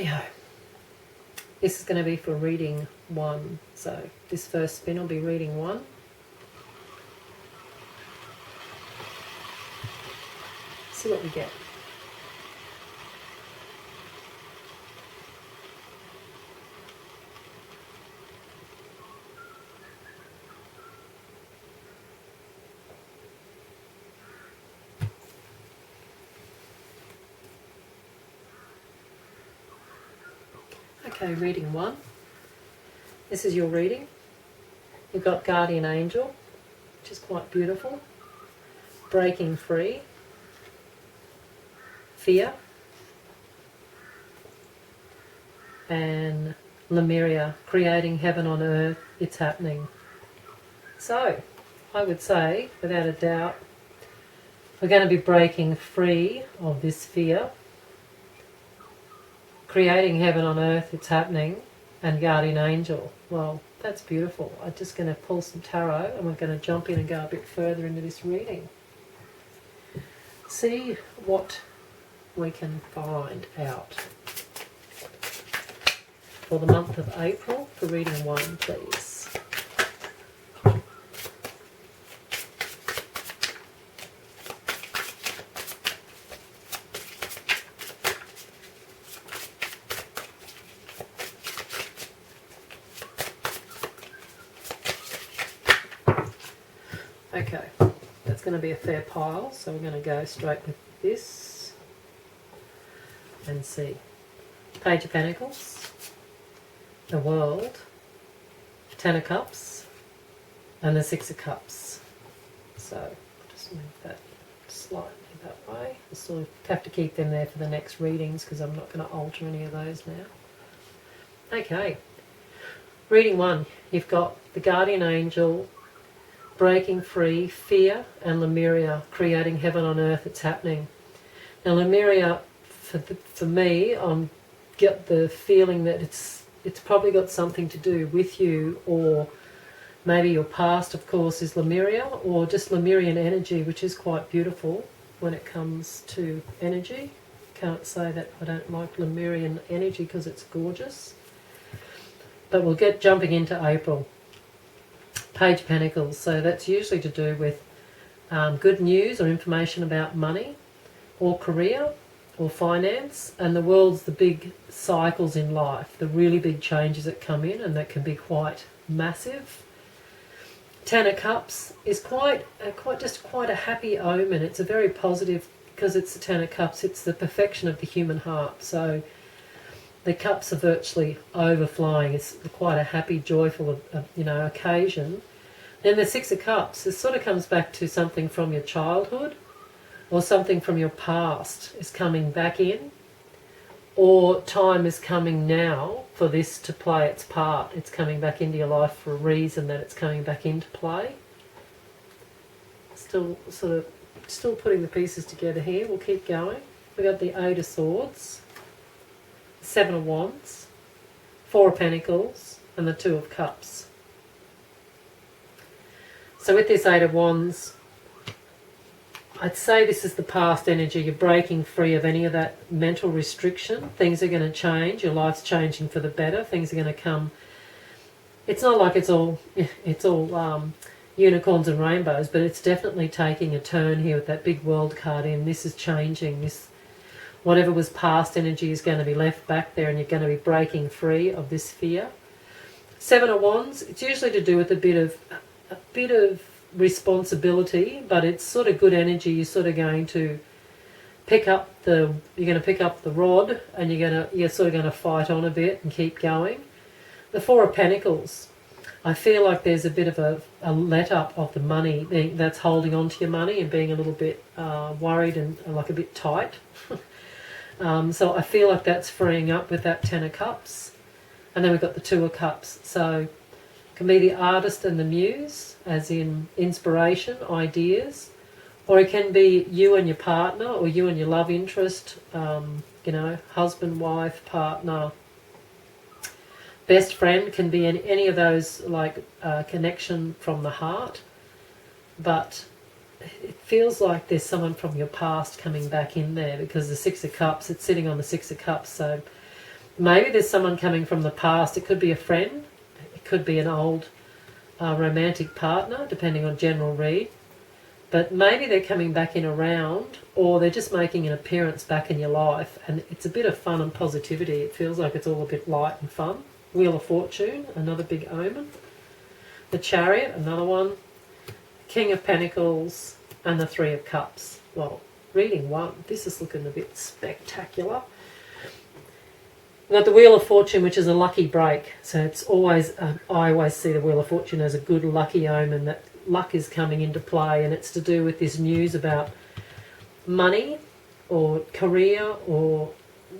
Rightio. This is going to be for reading 1. So this first spin will be reading 1. See what we get. Okay, reading 1. This is your reading. You've got Guardian Angel, which is quite beautiful. Breaking Free. Fear. And Lemuria, Creating Heaven on Earth. It's happening. So, I would say, without a doubt, we're going to be breaking free of this fear. Creating Heaven on Earth, it's happening, and Guardian Angel. Well, that's beautiful. I'm just going to pull some tarot and we're going to jump in and go a bit further into this reading. See what we can find out. For the month of April, for reading 1, please. Okay, that's going to be a fair pile, so we're going to go straight with this and see. Page of Pentacles, the World, 10 of Cups, and the 6 of Cups. So just move that slightly that way. We'll sort of have to keep them there for the next readings because I'm not going to alter any of those now. Okay, reading 1, you've got the Guardian Angel, Breaking Free, Fear, and Lemuria, Creating Heaven on Earth, it's happening. Now Lemuria, for me, I get the feeling that it's probably got something to do with you, or maybe your past, of course, is Lemuria, or just Lemurian energy, which is quite beautiful when it comes to energy. Can't say that I don't like Lemurian energy because it's gorgeous. But we'll get jumping into April. Page of Pentacles, so that's usually to do with good news or information about money or career or finance, and the World's the big cycles in life, the really big changes that come in, and that can be quite massive. 10 of Cups is quite a happy omen. It's a very positive, because it's the 10 of Cups, it's the perfection of the human heart. So the cups are virtually overflowing. It's quite a happy, joyful, occasion. Then the 6 of Cups, this sort of comes back to something from your childhood, or something from your past is coming back in, or time is coming now for this to play its part. It's coming back into your life for a reason that it's coming back into play. Still putting the pieces together here. We'll keep going. We've got the 8 of Swords, 7 of Wands, 4 of Pentacles, and the 2 of Cups. So with this 8 of Wands, I'd say this is the past energy. You're breaking free of any of that mental restriction. Things are going to change. Your life's changing for the better. Things are going to come. It's not like it's all unicorns and rainbows, but it's definitely taking a turn here with that big World card in. This is changing. This, whatever was past energy is going to be left back there, and you're going to be breaking free of this fear. 7 of Wands, it's usually to do with a bit of responsibility, but it's sort of good energy. You're sort of going to pick up the rod, and you're sort of going to fight on a bit and keep going. The 4 of Pentacles, I feel like there's a bit of a let up of the money that's holding on to your money and being a little bit worried and like a bit tight. So I feel like that's freeing up with that 10 of Cups. And then we've got the 2 of Cups. So it can be the artist and the muse, as in inspiration, ideas, or it can be you and your partner, or you and your love interest, husband, wife, partner, best friend. Can be any of those, like connection from the heart. But it feels like there's someone from your past coming back in there, because the 6 of Cups, it's sitting on the 6 of Cups. So maybe there's someone coming from the past. It could be a friend. It could be an old romantic partner, depending on general read. But maybe they're coming back in around, or they're just making an appearance back in your life, and it's a bit of fun and positivity. It feels like it's all a bit light and fun. Wheel of Fortune, another big omen. The Chariot, another one. King of Pentacles, and the Three of Cups. Well, reading one, this is looking a bit spectacular. We've got the Wheel of Fortune, which is a lucky break. So it's always, I always see the Wheel of Fortune as a good lucky omen, that luck is coming into play, and it's to do with this news about money or career or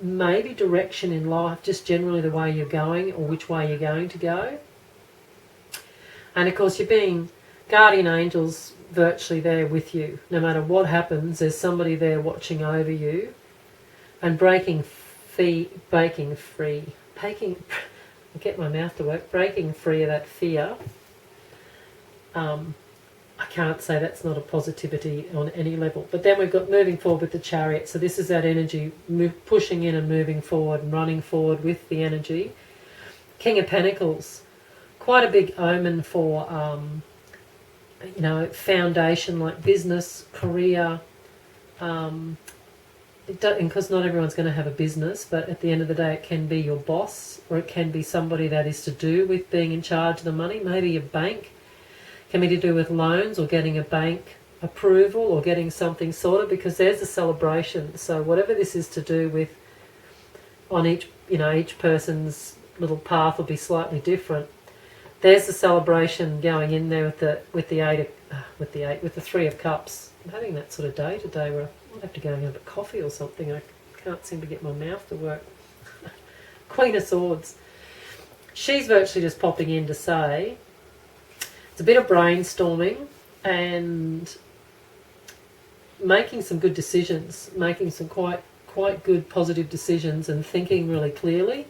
maybe direction in life, just generally the way you're going or which way you're going to go. And of course you're being guardian angels virtually there with you. No matter what happens, there's somebody there watching over you and breaking free, I get my mouth to work, breaking free of that fear. I can't say that's not a positivity on any level. But then we've got moving forward with the Chariot. So this is that energy, pushing in and moving forward and running forward with the energy. King of Pentacles, quite a big omen for, you know, foundation like business, career. Because not everyone's going to have a business, but at the end of the day it can be your boss, or it can be somebody that is to do with being in charge of the money. Maybe a bank. Can be to do with loans or getting a bank approval or getting something sorted, because there's a celebration. So whatever this is to do with, on each, you know, each person's little path will be slightly different. There's the celebration going in there with the Three of Cups. I'm having that sort of day today where I might have to go and have a coffee or something. I can't seem to get my mouth to work. Queen of Swords. She's virtually just popping in to say, it's a bit of brainstorming and making some good decisions, making some quite good positive decisions, and thinking really clearly.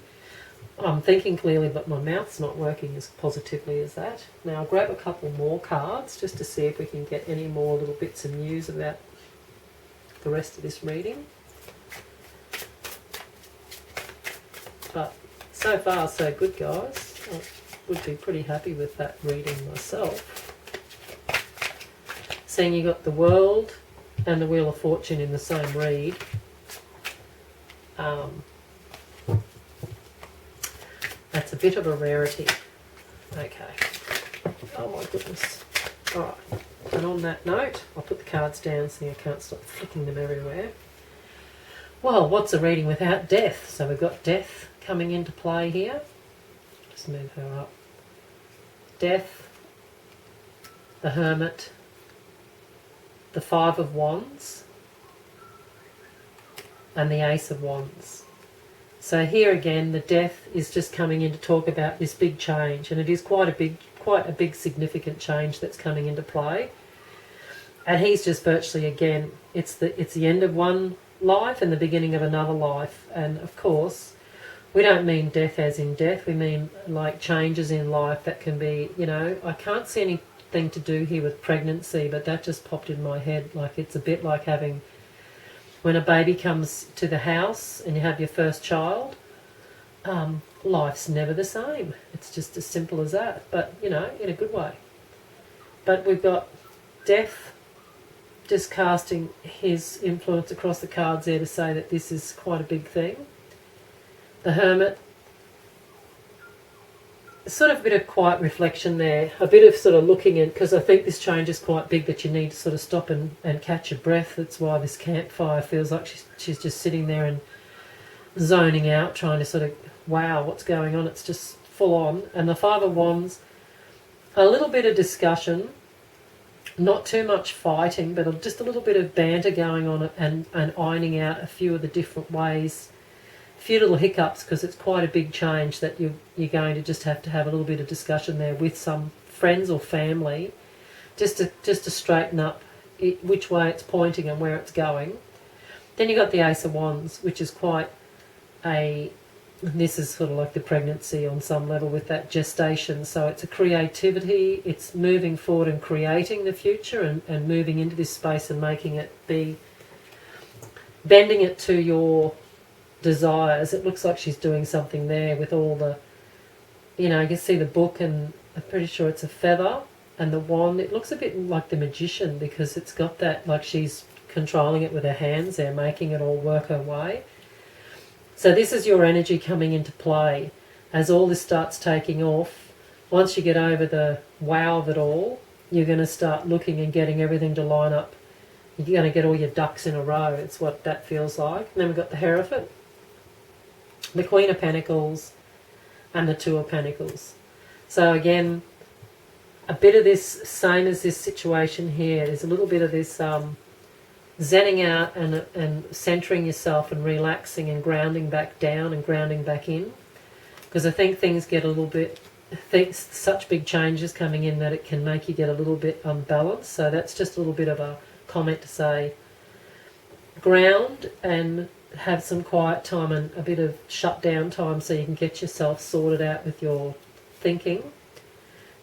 I'm thinking clearly, but my mouth's not working as positively as that. Now I'll grab a couple more cards just to see if we can get any more little bits of news about the rest of this reading. But so far so good, guys. I would be pretty happy with that reading myself. Seeing you got the World and the Wheel of Fortune in the same read. That's a bit of a rarity. Okay. Oh my goodness. Alright. And on that note, I'll put the cards down so I can't stop flicking them everywhere. Well, what's a reading without death? So we've got death coming into play here. Just move her up. Death, the Hermit, the Five of Wands, and the Ace of Wands. So here again, the Death is just coming in to talk about this big change, and it is quite a big significant change that's coming into play. And he's just virtually, again, it's the end of one life and the beginning of another life. And of course, we don't mean death as in death. We mean like changes in life that can be, you know, I can't see anything to do here with pregnancy, but that just popped in my head. Like it's a bit like having, when a baby comes to the house and you have your first child, life's never the same. It's just as simple as that, but, you know, in a good way. But we've got Death just casting his influence across the cards there to say that this is quite a big thing. The Hermit, sort of a bit of quiet reflection there, a bit of sort of looking in, because I think this change is quite big that you need to sort of stop and catch your breath. That's why this campfire feels like she's just sitting there and zoning out, trying to sort of, wow, what's going on? It's just full on. And the Five of Wands, a little bit of discussion, not too much fighting, but just a little bit of banter going on and ironing out a few of the different ways, a few little hiccups, because it's quite a big change that you're going to just have a little bit of discussion there with some friends or family, just to straighten up which way it's pointing and where it's going. Then you've got the Ace of Wands, which is quite this is sort of like the pregnancy on some level with that gestation. So it's a creativity, it's moving forward and creating the future and moving into this space and making it be, bending it to desires. It looks like she's doing something there with all the, you know, you can see the book, and I'm pretty sure it's a feather, and the wand. It looks a bit like the magician because it's got that, like she's controlling it with her hands there, making it all work her way. So this is your energy coming into play as all this starts taking off. Once you get over the wow of it all, you're going to start looking and getting everything to line up. You're going to get all your ducks in a row. It's what that feels like. And then we've got the Hierophant, the Queen of Pentacles, and the Two of Pentacles. So again, a bit of this, same as this situation here, there's a little bit of this zenning out and centering yourself and relaxing and grounding back down and grounding back in. Because I think things get a little bit, such big changes coming in that it can make you get a little bit unbalanced. So that's just a little bit of a comment to say, ground and have some quiet time and a bit of shutdown time so you can get yourself sorted out with your thinking.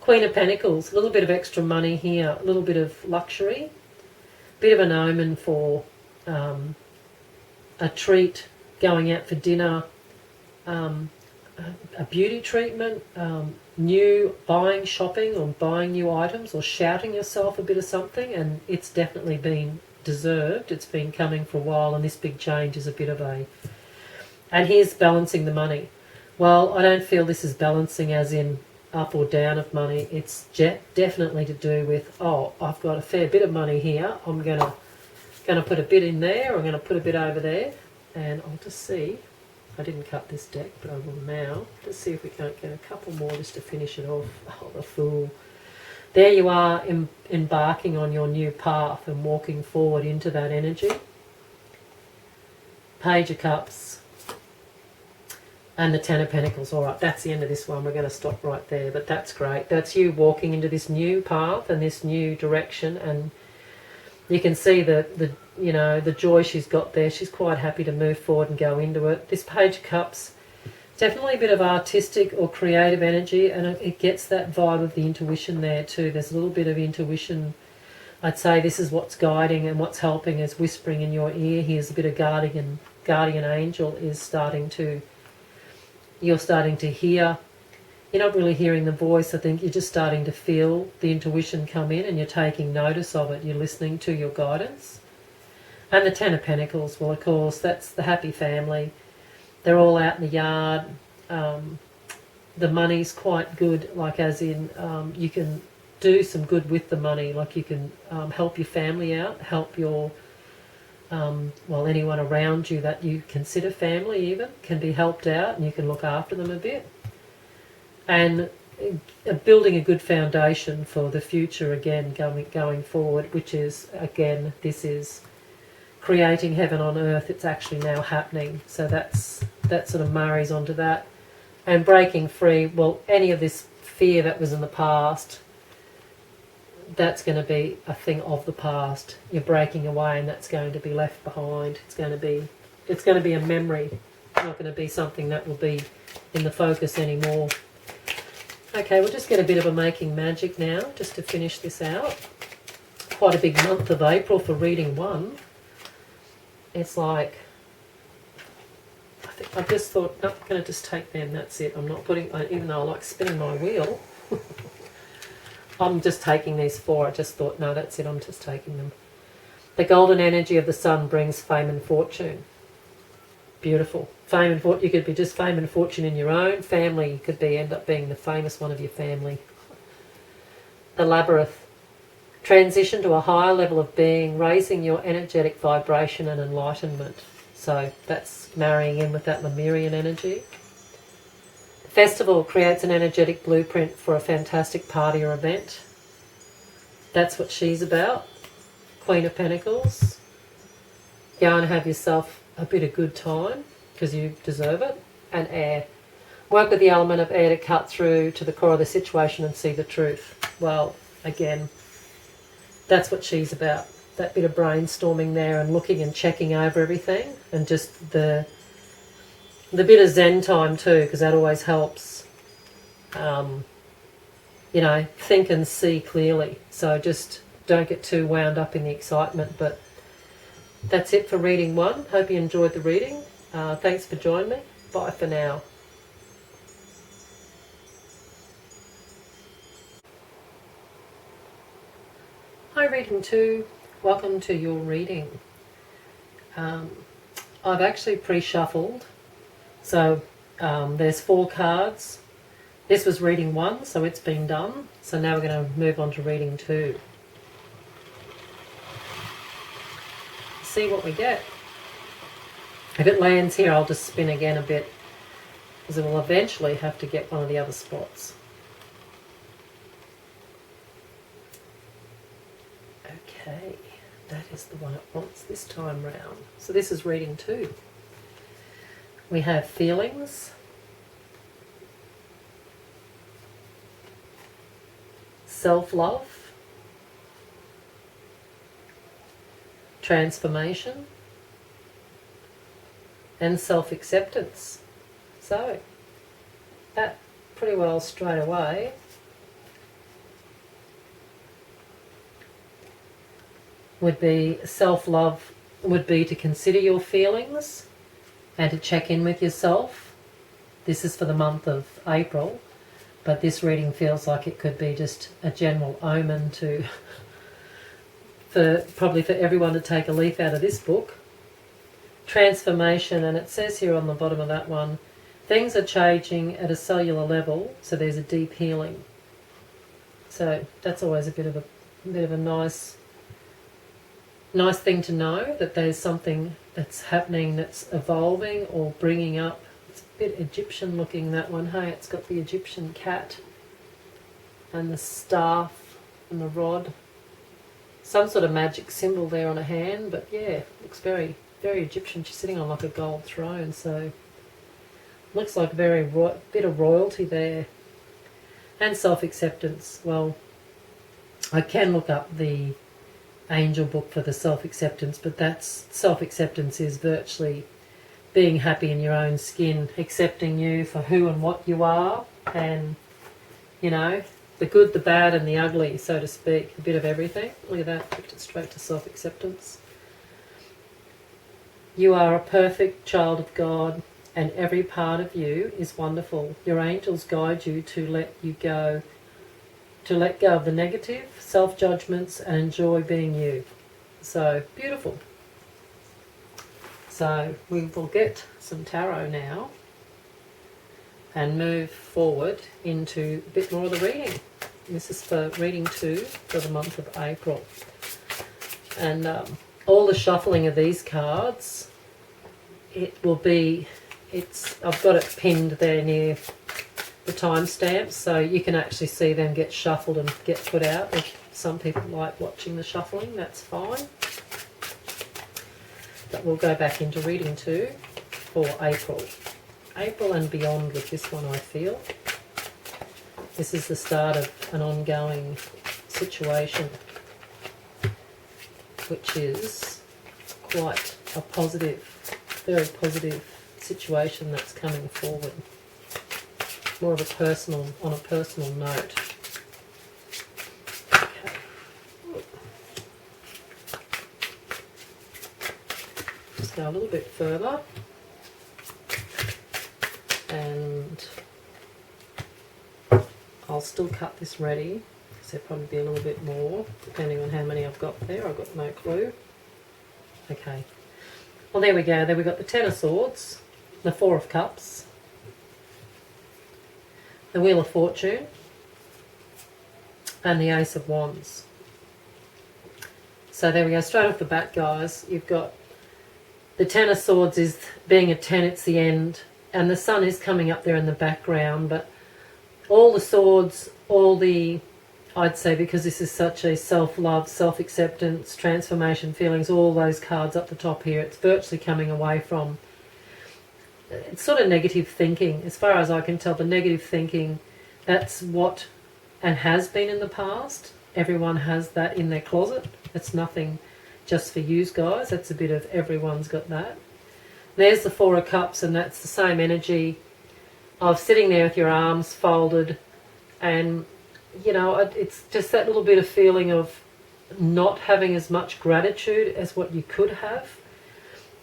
Queen of Pentacles, a little bit of extra money here, a little bit of luxury, bit of an omen for a treat, going out for dinner, a beauty treatment, new buying, shopping, or buying new items, or shouting yourself a bit of something, and it's definitely been deserved. It's been coming for a while, and this big change is a bit of a... And here's balancing the money. Well, I don't feel this is balancing as in up or down of money. It's definitely to do with, oh, I've got a fair bit of money here. I'm gonna put a bit in there. I'm going to put a bit over there, and I'll just see. I didn't cut this deck, but I will now. Just see if we can't get a couple more just to finish it off. Oh, the Fool. There you are, embarking on your new path and walking forward into that energy. Page of Cups. And the Ten of Pentacles. All right, that's the end of this one. We're going to stop right there, but that's great. That's you walking into this new path and this new direction, and you can see the you know, the joy she's got there. She's quite happy to move forward and go into it. This Page of Cups, definitely a bit of artistic or creative energy, and it gets that vibe of the intuition there too. There's a little bit of intuition. I'd say this is what's guiding and what's helping is whispering in your ear. Here's a bit of guardian angel is starting to... You're starting to hear. You're not really hearing the voice. I think you're just starting to feel the intuition come in, and you're taking notice of it. You're listening to your guidance. And the Ten of Pentacles, well, of course, that's the happy family. They're all out in the yard. The money's quite good, like as in you can do some good with the money. Like you can help your family out, help your... well, anyone around you that you consider family even can be helped out, and you can look after them a bit. And building a good foundation for the future again, going forward, which is, again, this is creating heaven on earth. It's actually now happening. So that sort of marries onto that. And breaking free, well, any of this fear that was in the past, that's going to be a thing of the past. You're breaking away, and that's going to be left behind. It's going to be a memory. It's not going to be something that will be in the focus anymore. Okay, we'll just get a bit of a Making Magic now, just to finish this out. Quite a big month of April for reading one. It's like, I just thought, no, I'm going to just take them, that's it. I'm not putting, even though I like spinning my wheel, I'm just taking these four. I just thought, no, that's it, I'm just taking them. The golden energy of the sun brings fame and fortune. Beautiful. Fame and fortune. You could be just fame and fortune in your own family. You could end up being the famous one of your family. The labyrinth. Transition to a higher level of being, raising your energetic vibration and enlightenment. So that's marrying in with that Lemurian energy. Festival creates an energetic blueprint for a fantastic party or event. That's what she's about. Queen of Pentacles. Go and have yourself a bit of good time because you deserve it. And air. Work with the element of air to cut through to the core of the situation and see the truth. Well, again, that's what she's about. That bit of brainstorming there and looking and checking over everything, and just the bit of Zen time too, because that always helps. You know, think and see clearly. So just don't get too wound up in the excitement. But that's it for reading one. Hope you enjoyed the reading. Thanks for joining me. Bye for now. Hi, reading 2. Welcome to your reading. I've actually pre-shuffled. So there's 4 cards. This was reading 1, so it's been done. So now we're going to move on to reading 2. See what we get. If it lands here, I'll just spin again a bit, because it will eventually have to get one of the other spots. Okay, that is the one it wants this time round. So this is reading 2. We have feelings, self-love, transformation, and self-acceptance. So that pretty well straight away would be self-love, would be to consider your feelings and to check in with yourself. This is for the month of April, but this reading feels like it could be just a general omen to probably for everyone to take a leaf out of this book. Transformation, and it says here on the bottom of that one, things are changing at a cellular level, so there's a deep healing. So that's always a bit of a nice thing to know, that there's something that's happening, that's evolving or bringing up. It's a bit Egyptian looking, that one. Hey, it's got the Egyptian cat and the staff and the rod. Some sort of magic symbol there on a hand, but yeah, looks very, very Egyptian. She's sitting on like a gold throne, so looks like very bit of royalty there. And self-acceptance. Well, I can look up the angel book for the self-acceptance, but that's self-acceptance is virtually being happy in your own skin, accepting you for who and what you are, and you know, the good, the bad, and the ugly, so to speak, a bit of everything. Look at that, took it straight to self-acceptance. You are a perfect child of God, and every part of you is wonderful. Your angels guide you to let go of the negative, self-judgments, and enjoy being you. So, beautiful. So, we will get some tarot now and move forward into a bit more of the reading. This is for reading 2 for the month of April. And all the shuffling of these cards, it will be, I've got it pinned there near the timestamps, so you can actually see them get shuffled and get put out. If some people like watching the shuffling, that's fine. But we'll go back into reading 2 for April. April and beyond with this one, I feel. This is the start of an ongoing situation, which is quite a positive, very positive situation that's coming forward. More of a personal, on a personal note. Okay. Just go a little bit further. And I'll still cut this ready, because there'll probably be a little bit more, depending on how many I've got there. I've got no clue. Okay. Well, there we go. There we've got the Ten of Swords, the Four of Cups, the Wheel of Fortune, and the Ace of Wands. So there we go. Straight off the bat, guys, you've got the Ten of Swords is being a 10, it's the end, and the sun is coming up there in the background, but all the swords, all the, I'd say, because this is such a self-love, self-acceptance, transformation feelings, all those cards up the top here, it's virtually coming away from, it's sort of negative thinking. As far as I can tell, the negative thinking, that's what, and has been in the past. Everyone has that in their closet. It's nothing just for you guys. That's a bit of everyone's got that. There's the Four of Cups, and that's the same energy of sitting there with your arms folded, and you know, it's just that little bit of feeling of not having as much gratitude as what you could have.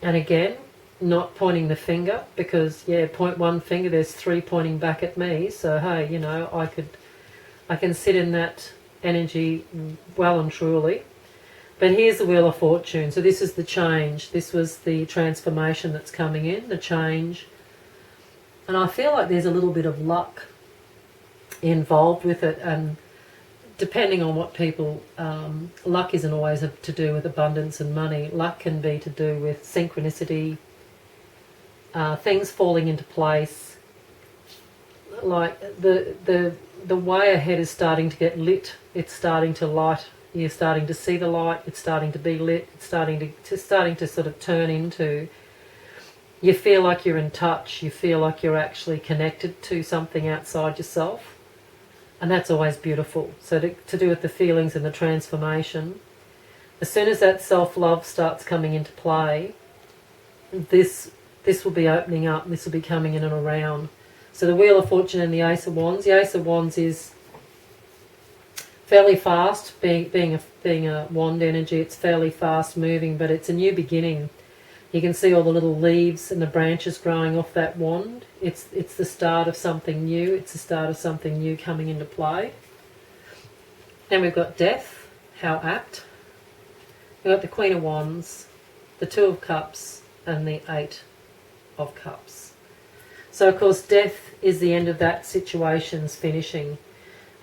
And again, not pointing the finger, because yeah, point one finger, there's three pointing back at me. So hey, you know, I can sit in that energy well and truly. But here's the Wheel of Fortune. So this is the change. This was the transformation that's coming in, the change. And I feel like there's a little bit of luck involved with it. And depending on what people, luck isn't always to do with abundance and money. Luck can be to do with synchronicity, things falling into place. Like the way ahead is starting to get lit. It's starting to light. You're starting to see the light. It's starting to be lit. It's starting to sort of turn into. You feel like you're in touch. You feel like you're actually connected to something outside yourself, and that's always beautiful. So to do with the feelings and the transformation, as soon as that self-love starts coming into play, this will be opening up. This will be coming in and around. So the Wheel of Fortune and the Ace of Wands. The Ace of Wands is fairly fast, being a wand energy. It's fairly fast moving, but it's a new beginning. You can see all the little leaves and the branches growing off that wand. It's the start of something new. It's the start of something new coming into play. Then we've got Death. How apt. We've got the Queen of Wands, the Two of Cups, and the Eight of Cups. So of course death is the end of that situation's finishing,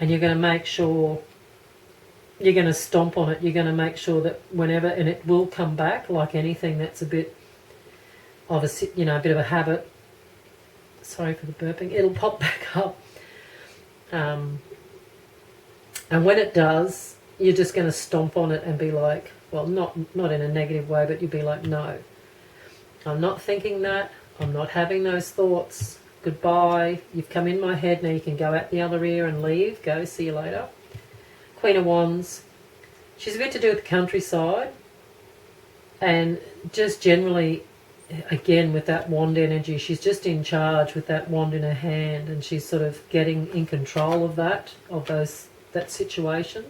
and you're going to make sure, you're going to stomp on it. You're going to make sure that whenever, and it will come back, like anything that's a bit of a, you know, a bit of a habit. Sorry for the burping. It'll pop back up, and when it does, you're just going to stomp on it and be like, well, not in a negative way, but you'll be like, no, I'm not thinking that. I'm not having those thoughts. Goodbye. You've come in my head. Now you can go out the other ear and leave. Go. See you later. Queen of Wands. She's a bit to do with the countryside. And just generally, again, with that wand energy, she's just in charge with that wand in her hand. And she's sort of getting in control of that situation.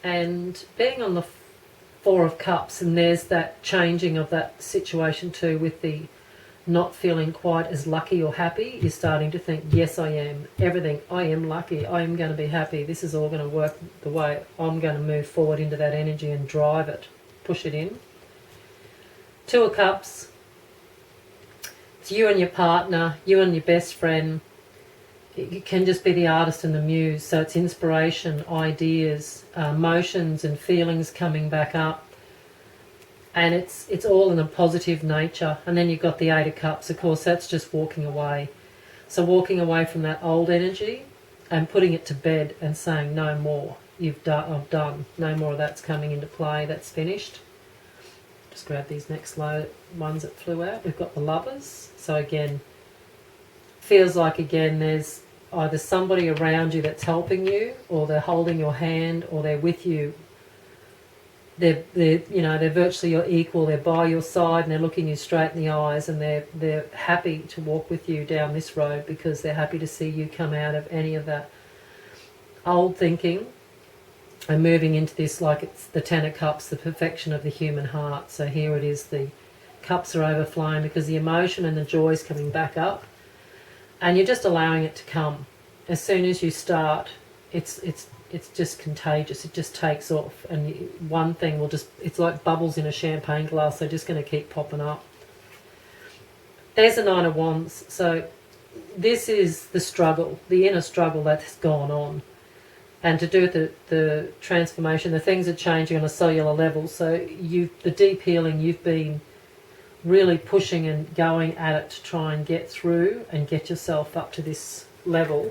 And being on the Four of Cups, and there's that changing of that situation too, with the not feeling quite as lucky or happy. You're starting to think, yes, I am. Everything, I am lucky. I am going to be happy. This is all going to work the way I'm going to move forward into that energy and drive it, push it in. Two of Cups. It's you and your partner, you and your best friend. It can just be the artist and the muse. So it's inspiration, ideas, emotions and feelings coming back up. And it's all in a positive nature. And then you've got the Eight of Cups. Of course, that's just walking away. So walking away from that old energy and putting it to bed and saying, no more. I've done. No more of that's coming into play. That's finished. Just grab these next ones that flew out. We've got the Lovers. So again, feels like again there's either somebody around you that's helping you, or they're holding your hand, or they're with you. They're virtually your equal. They're by your side and they're looking you straight in the eyes, and they're happy to walk with you down this road because they're happy to see you come out of any of that old thinking and moving into this, like it's the Ten of Cups, the perfection of the human heart. So here it is, the cups are overflowing because the emotion and the joy is coming back up. And you're just allowing it to come. As soon as you start, it's just contagious. It just takes off, and one thing will just, it's like bubbles in a champagne glass. They're just going to keep popping up. There's the Nine of Wands. So this is the struggle, the inner struggle that's gone on. And to do with the transformation, the things are changing on a cellular level. So the deep healing, you've been really pushing and going at it to try and get through and get yourself up to this level,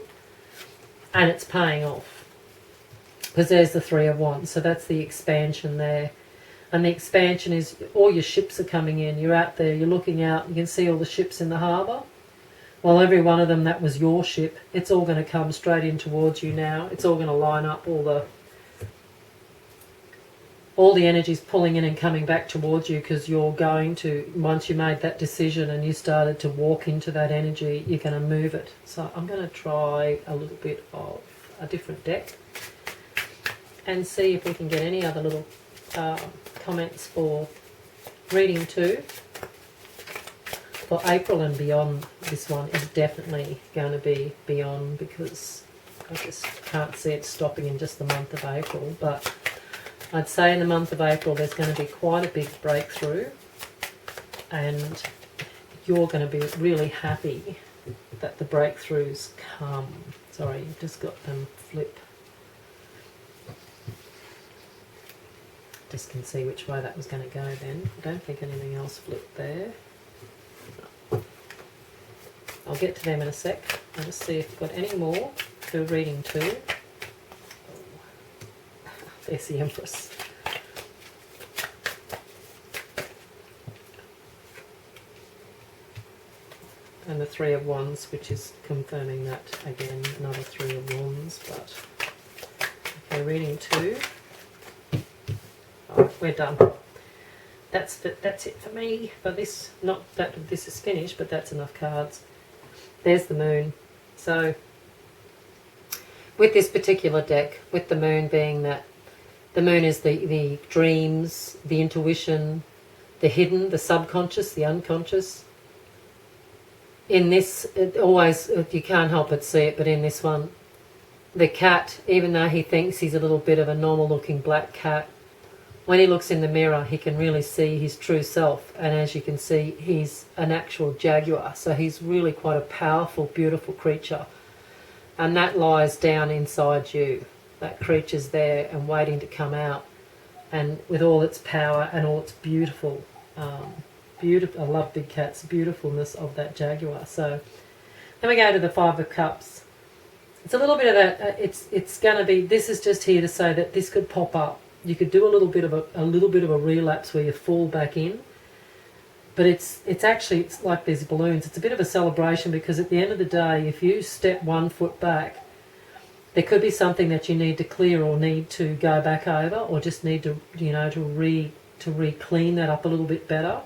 and it's paying off because there's the Three of Wands. So that's the expansion there, and the expansion is all your ships are coming in. You're out there, you're looking out, you can see all the ships in the harbour. Well, every one of them that was your ship, it's all going to come straight in towards you now. It's all going to line up, all the energy's pulling in and coming back towards you, because you're going to, once you made that decision and you started to walk into that energy, you're going to move it. So I'm going to try a little bit of a different deck and see if we can get any other little comments for reading 2. for April and beyond, this one is definitely going to be beyond, because I just can't see it stopping in just the month of April. But I'd say in the month of April there's going to be quite a big breakthrough, and you're going to be really happy that the breakthroughs come. Sorry, you've just got them flip. Just can see which way that was going to go then. I don't think anything else flipped there. I'll get to them in a sec. I'll just see if I've got any more for reading 2. Oh, there's the Empress. And the 3 of Wands, which is confirming that again, another 3 of Wands. But okay, reading 2. Oh, we're done. That's it for me for this. Not that this is finished, but that's enough cards. There's the Moon. So with this particular deck, with the Moon being that the Moon is the dreams, the intuition, the hidden, the subconscious, the unconscious. In this, it always, you can't help but see it, but in this one, the cat, even though he thinks he's a little bit of a normal looking black cat, when he looks in the mirror he can really see his true self, and as you can see he's an actual jaguar, so he's really quite a powerful, beautiful creature, and that lies down inside you. That creature's there and waiting to come out, and with all its power and all its beautiful, I love big cats, beautifulness of that jaguar. So then we go to the 5 of Cups. It's a little bit of that. It's going to be. This is just here to say that this could pop up. You could do a little bit of a relapse where you fall back in, but it's like these balloons. It's a bit of a celebration, because at the end of the day, if you step 1 foot back, there could be something that you need to clear or need to go back over, or just need to to clean that up a little bit better.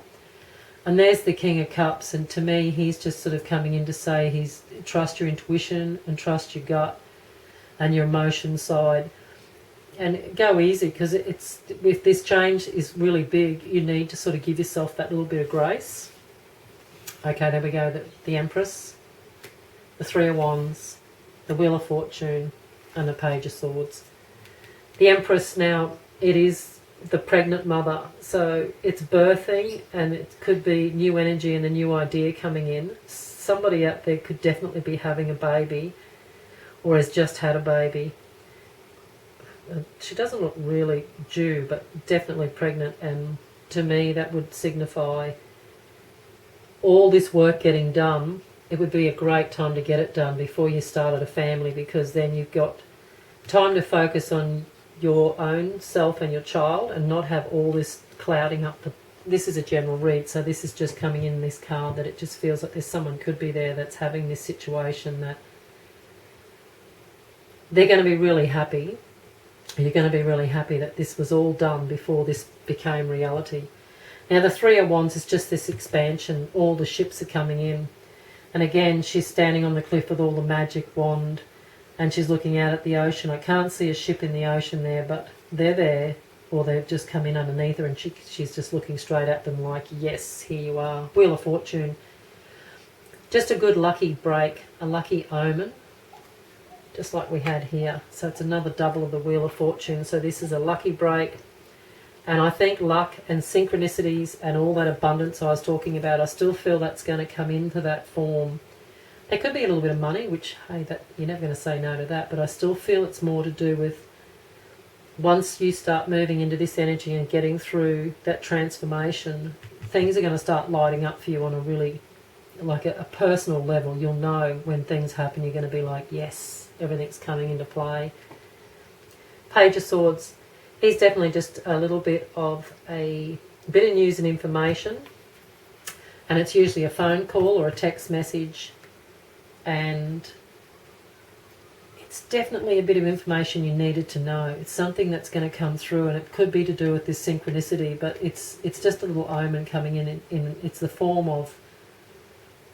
And there's the King of Cups, and to me he's just sort of coming in to say trust your intuition and trust your gut and your emotion side, and go easy, because if this change is really big, you need to sort of give yourself that little bit of grace. Okay, there we go. The Empress, the 3 of Wands, the Wheel of Fortune, and the Page of Swords. The Empress, now, it is the pregnant mother, so it's birthing, and it could be new energy and a new idea coming in. Somebody out there could definitely be having a baby, or has just had a baby. She doesn't look really due, but definitely pregnant, and to me that would signify all this work getting done. It would be a great time to get it done before you started a family, because then you've got time to focus on your own self and your child, and not have all this clouding up the... This is a general read, so this is just coming in this card, that it just feels like there's someone could be there that's having this situation, that they're going to be really happy. You're going to be really happy that this was all done before this became reality. Now the 3 of Wands is just this expansion. All the ships are coming in. And again, she's standing on the cliff with all the magic wand, and she's looking out at the ocean. I can't see a ship in the ocean there, but they're there, or they've just come in underneath her, and she's just looking straight at them like, yes, here you are. Wheel of Fortune. Just a good lucky break, a lucky omen, just like we had here. So it's another double of the Wheel of Fortune. So this is a lucky break. And I think luck and synchronicities and all that abundance I was talking about, I still feel that's going to come into that form. There could be a little bit of money, which, hey, that you're never going to say no to that, but I still feel it's more to do with once you start moving into this energy and getting through that transformation, things are going to start lighting up for you on a really, like a personal level. You'll know when things happen, you're going to be like, yes, everything's coming into play. Page of Swords. He's definitely just a little bit of a bit of news and information, and it's usually a phone call or a text message, and it's definitely a bit of information you needed to know. It's something that's going to come through, and it could be to do with this synchronicity, but it's just a little omen coming in it's the form of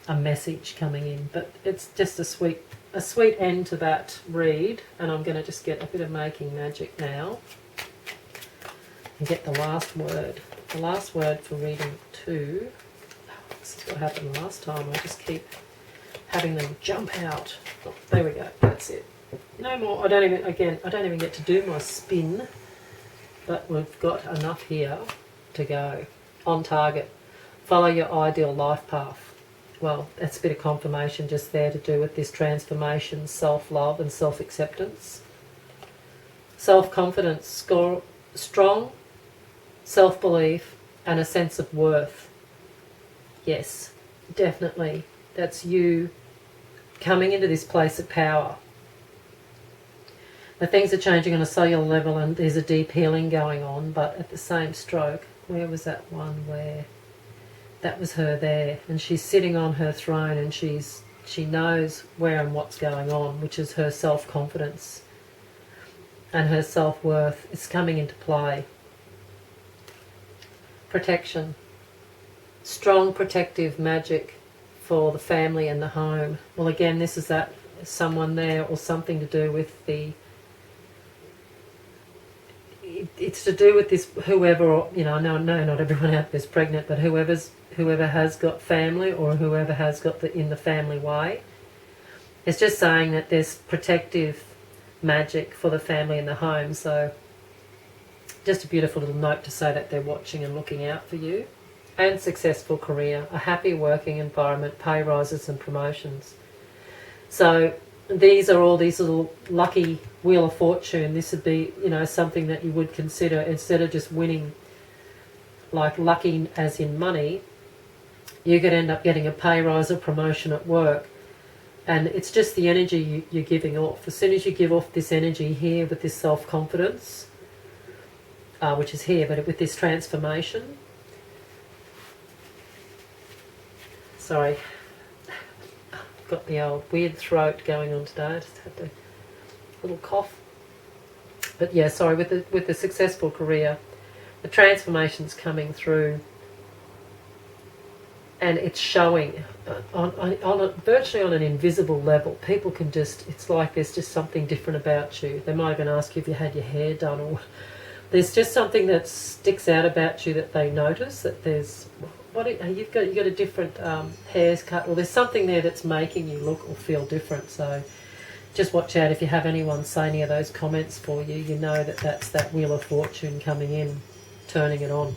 a message coming in, but it's just a sweet end to that read. And I'm going to just get a bit of Making Magic now and get the last word. The last word for reading 2. This is what happened last time. I just keep having them jump out. Oh, there we go. That's it. No more. I don't even get to do my spin, but we've got enough here to go. On target. Follow your ideal life path. Well, that's a bit of confirmation just there to do with this transformation, self-love and self-acceptance. Self-confidence, strong self-belief and a sense of worth. Yes, definitely. That's you coming into this place of power. The things are changing on a cellular level and there's a deep healing going on, but at the same stroke, where was that one where that was her there, and she's sitting on her throne and she knows where and what's going on, which is her self-confidence and her self-worth is coming into play. Protection. Strong protective magic for the family and the home. Well, again, this is that someone there or something to do with the... It's to do with this, whoever, you know, no, not everyone out there is pregnant, but whoever has got family or whoever has got in the family way. It's just saying that there's protective magic for the family and the home. So just a beautiful little note to say that they're watching and looking out for you. And successful career, a happy working environment, pay rises and promotions. So these are all these little lucky wheel of fortune. This would be, you know, something that you would consider instead of just winning like lucky as in money. You could end up getting a pay rise or promotion at work. And it's just the energy you're giving off. As soon as you give off this energy here with this self-confidence, which is here, but with this transformation. Sorry, got the old weird throat going on today. I just had a little cough. But yeah, sorry, with the successful career, the transformation's coming through. And it's showing virtually on an invisible level. People can just, it's like there's just something different about you. They might even ask you if you had your hair done, or there's just something that sticks out about you that they notice, that there's, you've got a different hair's cut, or there's something there that's making you look or feel different. So just watch out if you have anyone say any of those comments for you. You know that that's that wheel of fortune coming in, turning it on.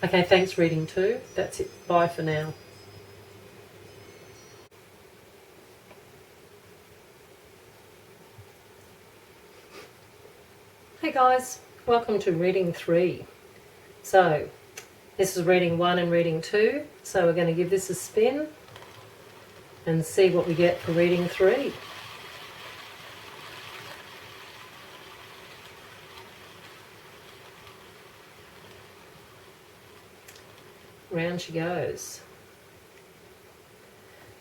Okay, thanks reading 2. That's it. Bye for now. Hey guys, welcome to reading 3. So, this is reading 1 and reading 2. So we're going to give this a spin and see what we get for reading 3. Round she goes.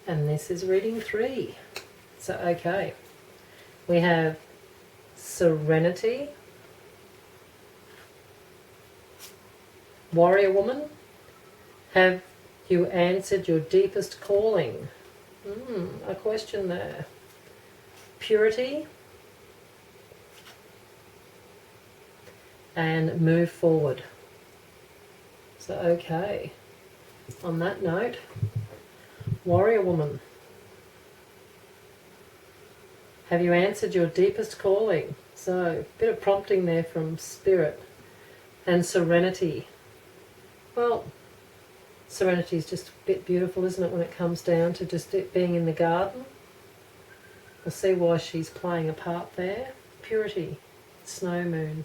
And this is reading 3. So, okay. We have Serenity, Warrior Woman. Have you answered your deepest calling? A question there. Purity. And move forward. So, okay. On that note, Warrior Woman, have you answered your deepest calling? So, a bit of prompting there from Spirit. And Serenity. Well, serenity is just a bit beautiful, isn't it, when it comes down to just it being in the garden? We'll see why she's playing a part there. Purity, Snow Moon.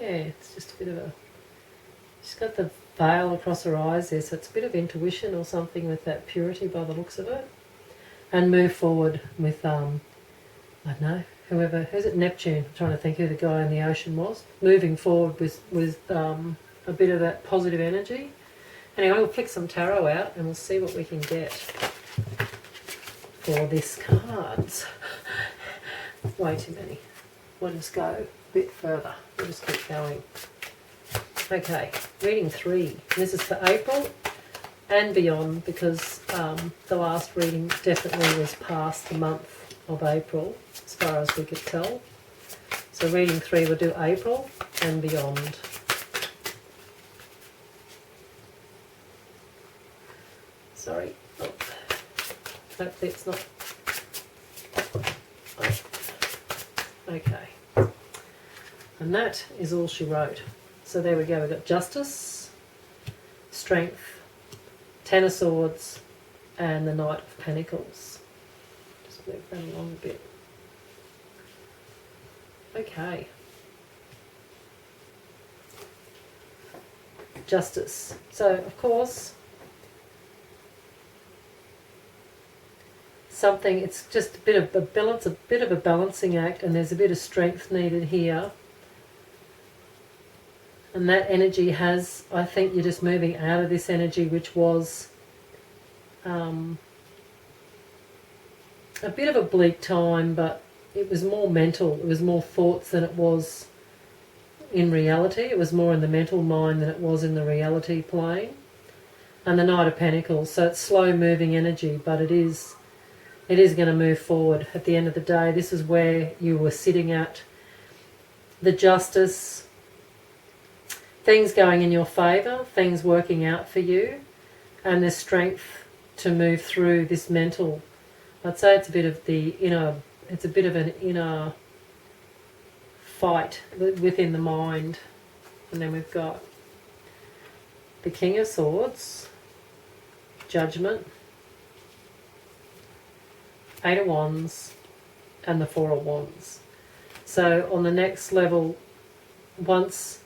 Yeah, it's just a bit of a... She's got the veil across her eyes there, so it's a bit of intuition or something with that purity by the looks of it. And move forward with, I don't know, whoever... Who's it? Neptune. I'm trying to think who the guy in the ocean was. Moving forward with a bit of that positive energy. Anyway, we'll pick some tarot out and we'll see what we can get for this cards. Way too many. We'll just go a bit further. We'll just keep going. Okay, reading 3. This is for April and beyond, because the last reading definitely was past the month of April, as far as we could tell. So reading 3 will do April and beyond. Sorry. Oh. Hopefully it's not. Okay. And that is all she wrote. So there we go. We've got Justice, Strength, Ten of Swords, and the Knight of Pentacles. Just move that along a bit. Okay. Justice. So, of course, something, it's just a bit of a balance, a bit of a balancing act, and there's a bit of strength needed here. And that energy has, I think you're just moving out of this energy, which was a bit of a bleak time, but it was more mental. It was more thoughts than it was in reality. It was more in the mental mind than it was in the reality plane. And the Knight of Pentacles. So it's slow moving energy, but it is going to move forward. At the end of the day, this is where you were sitting at. The Justice, things going in your favour, things working out for you, and the strength to move through this mental. I'd say it's a bit of the inner, it's a bit of an inner fight within the mind. And then we've got the King of Swords, Judgment, Eight of Wands, and the Four of Wands. So on the next level, once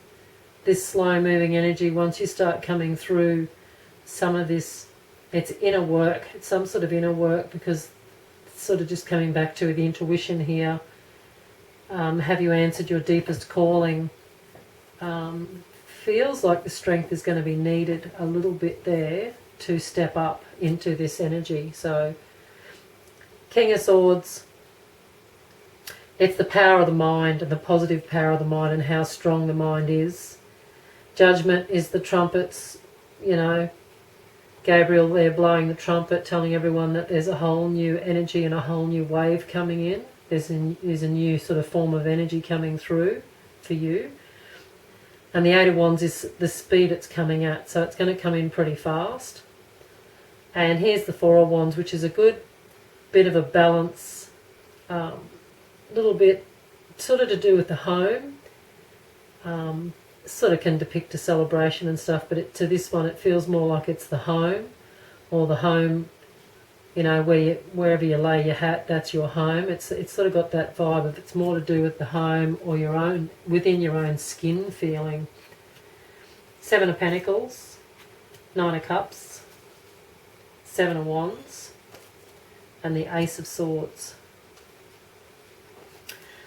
this slow moving energy, once you start coming through some of this, it's inner work, it's some sort of inner work, because it's sort of just coming back to the intuition here. Have you answered your deepest calling? Feels like the strength is going to be needed a little bit there to step up into this energy. So King of Swords, it's the power of the mind and the positive power of the mind and how strong the mind is. Judgment is the trumpets, you know, Gabriel there blowing the trumpet, telling everyone that there's a whole new energy and a whole new wave coming in. There's a new sort of form of energy coming through for you. And the Eight of Wands is the speed it's coming at, so it's going to come in pretty fast. And here's the Four of Wands, which is a good bit of a balance, little bit sort of to do with the home. Sort of can depict a celebration and stuff, but to this one it feels more like it's the home, or the home, you know, wherever you lay your hat, that's your home. It's sort of got that vibe of it's more to do with the home or your own, within your own skin feeling. Seven of Pentacles, Nine of Cups, Seven of Wands, and the Ace of Swords.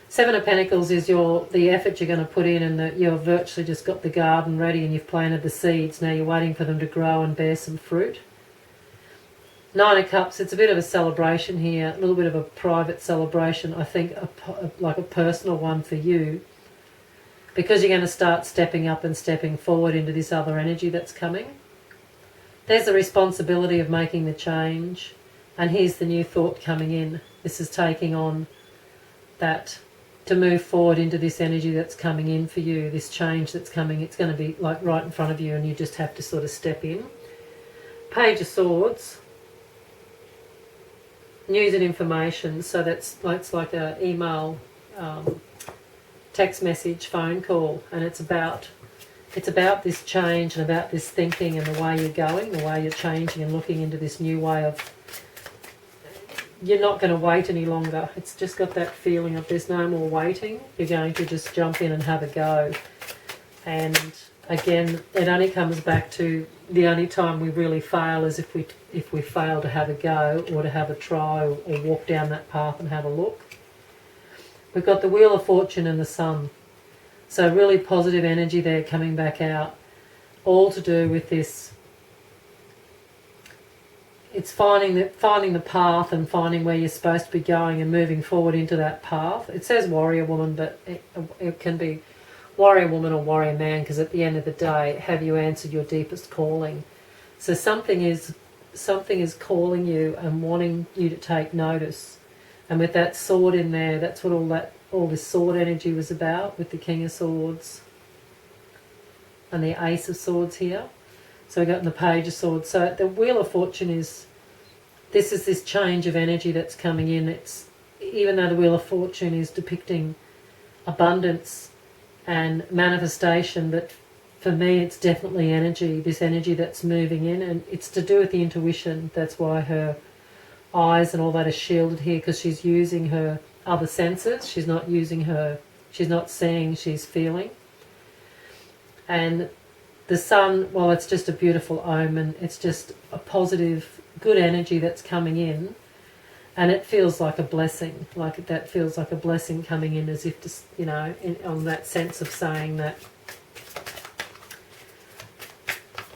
Seven of Pentacles is the effort you're going to put in, and that you've virtually just got the garden ready and you've planted the seeds. Now you're waiting for them to grow and bear some fruit. Nine of Cups, it's a bit of a celebration here, a little bit of a private celebration, I think, like a personal one for you, because you're going to start stepping up and stepping forward into this other energy that's coming. There's the responsibility of making the change, and here's the new thought coming in. This is taking on that, to move forward into this energy that's coming in for you, this change that's coming. It's going to be like right in front of you, and you just have to sort of step in. Page of Swords, news and information, so it's like a email, text message, phone call, and it's about this change and about this thinking and the way you're going, the way you're changing and looking into this new way of, you're not going to wait any longer. It's just got that feeling of there's no more waiting. You're going to just jump in and have a go. And again, it only comes back to the only time we really fail is if we fail to have a go, or to have a try, or walk down that path and have a look. We've got the Wheel of Fortune and the Sun. So really positive energy there coming back out. All to do with this. It's finding the path and finding where you're supposed to be going and moving forward into that path. It says warrior woman, but it can be warrior woman or warrior man, because at the end of the day, have you answered your deepest calling? So something is calling you and wanting you to take notice. And with that sword in there, that's what all all this sword energy was about with the King of Swords and the Ace of Swords here. So we got the Page of Swords. So the Wheel of Fortune is, this is this change of energy that's coming in. It's, even though the Wheel of Fortune is depicting abundance and manifestation, but for me it's definitely energy, this energy that's moving in, and it's to do with the intuition. That's why her eyes and all that are shielded here, because she's using her other senses. She's not using her, she's not seeing, she's feeling. And the sun, well, it's just a beautiful omen. It's just a positive, good energy that's coming in, and it feels like a blessing. Like that feels like a blessing coming in, as if, to, you know, on that sense of saying that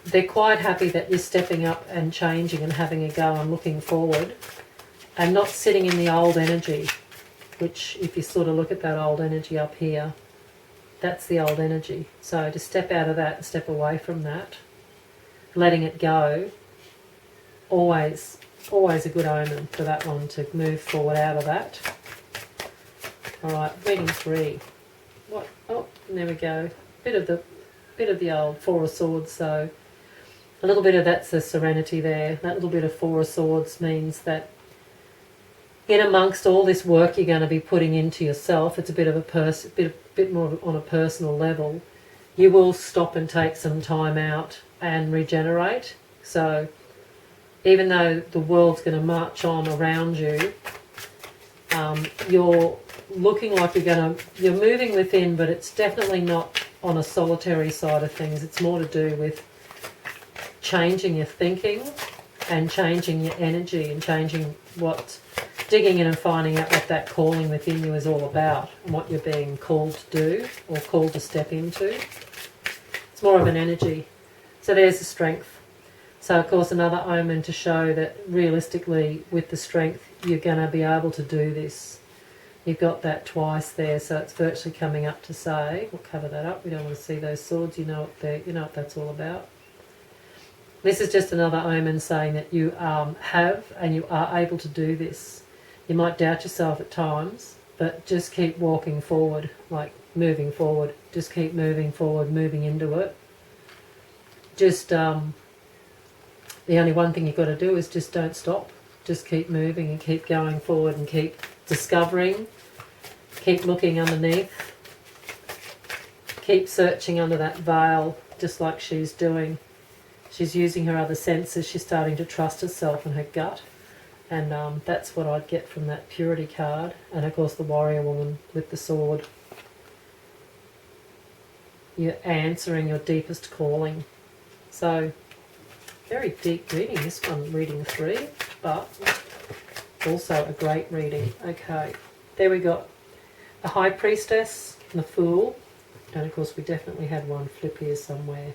they're quite happy that you're stepping up and changing and having a go and looking forward, and not sitting in the old energy, which, if you sort of look at that old energy up here, that's the old energy. So to step out of that and step away from that, letting it go, always a good omen for that one to move forward out of that. All right, reading 3. What? Oh, there we go. Bit of the old Four of Swords. So a little bit of that's the serenity there. That little bit of Four of Swords means that in amongst all this work you're going to be putting into yourself, it's a bit of a bit more on a personal level. You will stop and take some time out and regenerate. So even though the world's going to march on around you, you're looking like you're moving within, but it's definitely not on a solitary side of things. It's more to do with changing your thinking and changing your energy and changing digging in and finding out what that calling within you is all about and what you're being called to do or called to step into. It's more of an energy. So there's the strength. So of course another omen to show that realistically with the strength you're going to be able to do this. You've got that twice there, so it's virtually coming up to say, we'll cover that up, we don't want to see those swords, you know what that's all about. This is just another omen saying that you have and you are able to do this. You might doubt yourself at times, but just keep walking forward, like moving forward. Just keep moving forward, moving into it. Just the only one thing you've got to do is just don't stop. Just keep moving and keep going forward and keep discovering. Keep looking underneath. Keep searching under that veil, just like she's doing. She's using her other senses. She's starting to trust herself and her gut. And that's what I'd get from that Purity card. And of course the Warrior Woman with the sword. You're answering your deepest calling. So, very deep reading, this one, reading 3, but also a great reading. Okay, there we got the High Priestess and the Fool. And of course we definitely had one flip here somewhere.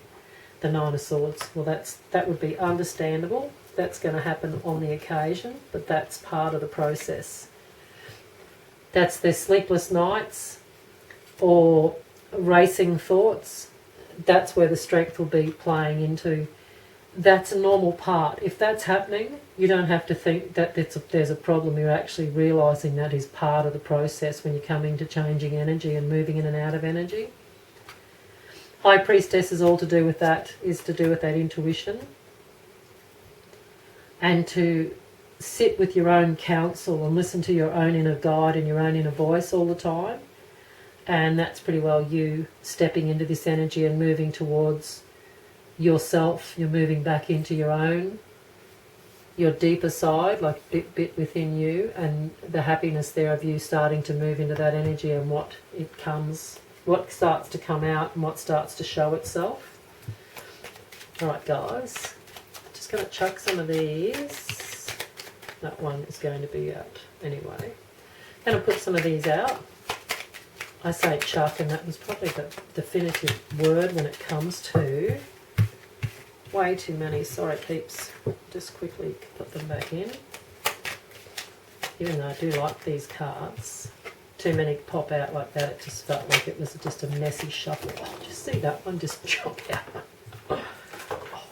The Nine of Swords. Well, that would be understandable. That's going to happen on the occasion, but that's part of the process. That's their sleepless nights or racing thoughts. That's where the strength will be playing into. That's a normal part. If that's happening, you don't have to think that there's a problem. You're actually realising that is part of the process when you come into changing energy and moving in and out of energy. High Priestess is all to do with that, is to do with that intuition. And to sit with your own counsel and listen to your own inner guide and your own inner voice all the time. And that's pretty well you stepping into this energy and moving towards yourself. You're moving back into your deeper side, like bit within you, and the happiness there of you starting to move into that energy and what starts to come out and what starts to show itself. Alright guys, just going to chuck some of these. That one is going to be out anyway. Going to put some of these out. I say chuck, and that was probably the definitive word when it comes to way too many. Sorry peeps, just quickly put them back in. Even though I do like these cards, too many pop out like that. It just felt like it was just a messy shuffle. Oh, just see that one just jump out. Oh,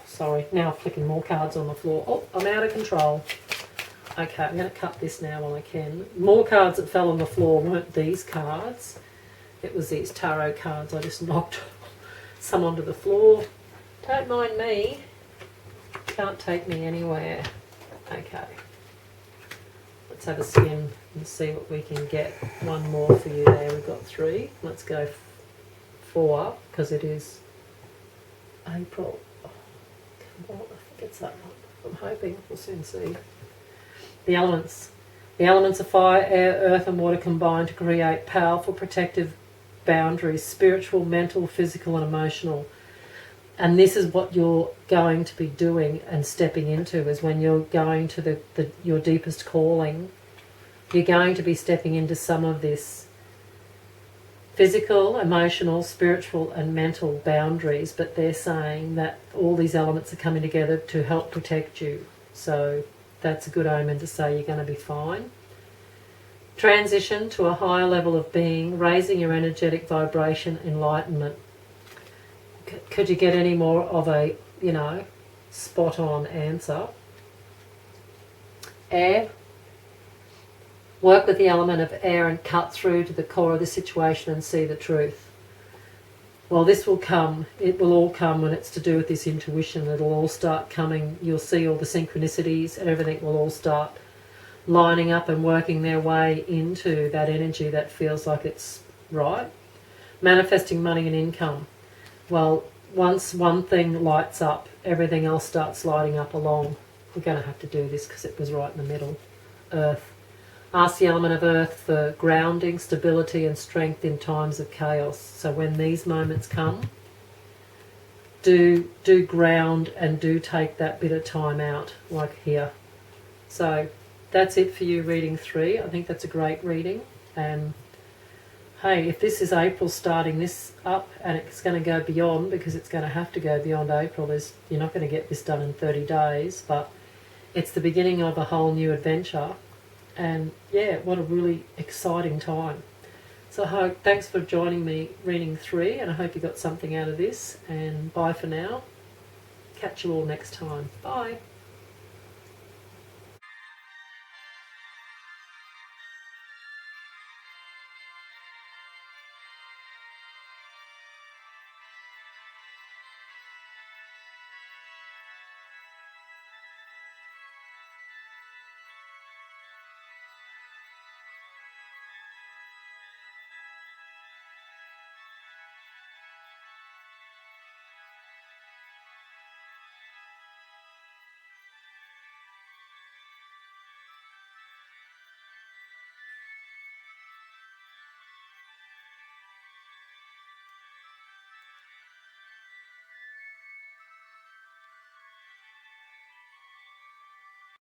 sorry, now I'm flicking more cards on the floor. Oh, I'm out of control. Okay, I'm going to cut this now while I can. More cards that fell on the floor weren't these cards. It was these tarot cards. I just knocked some onto the floor. Don't mind me. Can't take me anywhere. Okay. Let's have a skim and see what we can get. One more for you there. We've got 3. Let's go 4 because it is April. Oh, come on, I think it's that one. I'm hoping. We'll soon see. The elements. The elements of fire, air, earth and water combine to create powerful protective boundaries, spiritual, mental, physical and emotional. And this is what you're going to be doing and stepping into, is when you're going to your deepest calling. You're going to be stepping into some of this physical, emotional, spiritual and mental boundaries, but they're saying that all these elements are coming together to help protect you. So that's a good omen to say you're going to be fine. Transition to a higher level of being, raising your energetic vibration, enlightenment. Could you get any more of a, spot on answer? Air. Work with the element of air and cut through to the core of the situation and see the truth. Well, this will come. It will all come when it's to do with this intuition. It'll all start coming. You'll see all the synchronicities and everything will all start lining up and working their way into that energy that feels like it's right. Manifesting money and income. Well, once one thing lights up, everything else starts lighting up along. We're going to have to do this because it was right in the middle. Earth. Ask the element of earth for grounding, stability and strength in times of chaos. So when these moments come, do ground and do take that bit of time out, like here. So that's it for you, reading 3. I think that's a great reading. And hey, if this is April starting this up and it's going to go beyond, because it's going to have to go beyond April, you're not going to get this done in 30 days, but it's the beginning of a whole new adventure. And yeah, what a really exciting time. So thanks for joining me reading 3, and I hope you got something out of this, and bye for now. Catch you all next time. Bye.